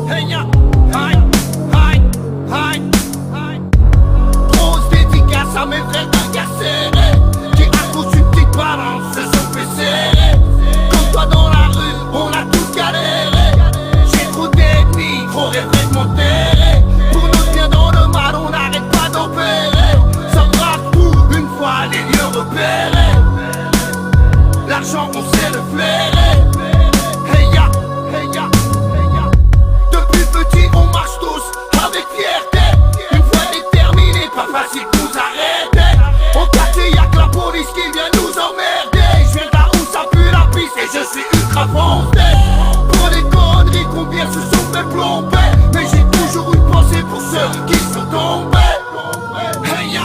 Hey ya, hi, hi, hi, hi. Grosse dédicace à mes frères incarcérés qui à cause d'une petite balance se sont fait serrer. Comme toi dans la rue, on a tous galéré. J'ai trop d'ennemis, trop rêvé de m'enterrer. Pour nous tenir dans le mal, on n'arrête pas d'opérer. Ça braque tout, une fois les lieux repérés. L'argent on sait le flairer. Hey ya, hey ya, hey ya. Depuis petit on marche tous avec fierté. Une fois déterminé, pas facile de nous arrêter. Au quartier y'a que la police qui vient nous emmerder. Je viens de là où ça pue la piste et je suis ultra foncé. Pour les conneries combien se sont fait plomber. Mais j'ai toujours une pensée pour ceux qui sont tombés. Hey ya,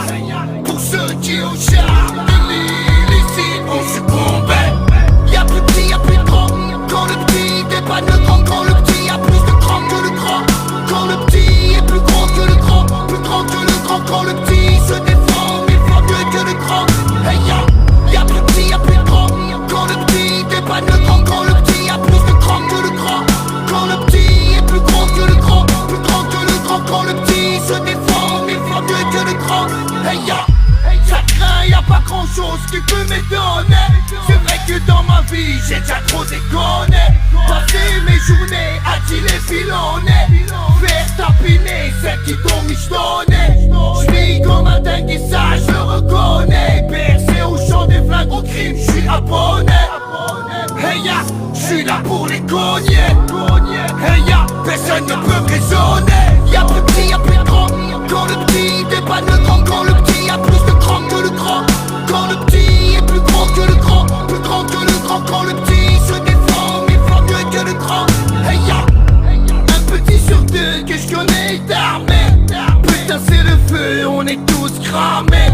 pour ceux qui au charme illicite ont succombé. Y'a plus petit, y'a plus de grand. Quand le petit dépanne le grand, quand le petit a plus de grand que le grand. Quand le petit est plus grand que le grand, plus grand que le grand. Quand le petit se défend mille fois mieux que le grand. Hey ya, y'a plus petit, y'a plus de grand. Quand le petit dépanne le grand, quand le petit a plus de grand que le grand. Quand le petit est plus grand que le grand, plus grand que le grand. Quand le petit se défend mille fois mieux que le grand. Hey ya, ça craint, y'a pas grand chose qui peut m'étonner. C'est vrai que dans ma vie j'ai déjà trop déconné. Passer mes journées à dealer filonner. Faire tapiner celles qui t'ont michetonné. J'vis comme un dingue et ça je le reconnais. Percé au champ des flingues au crime, j'suis abonné. Hey ya, j'suis là pour les cogner. Hey ya, personne ne peut me raisonner. Y'a plus petit, y'a plus de grand. Quand le petit dépanne le grand, quand le petit a plus de grand que le grand. Quand le petit est plus grand que le grand, plus grand que le grand. Quand le petit se défend mille fois mieux que le grand. Hey ya, un petit sur deux que je connais est armé. Putain c'est le feu, on est tous cramés.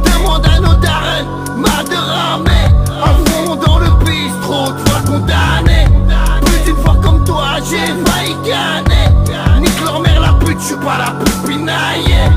Demande à nos darons, mal de ramer. À fond dans le bistrot, de fois condamné. Plus d'une fois comme toi j'ai failli gagner. Nique leur mère la pute, j'suis pas là pour pinailler.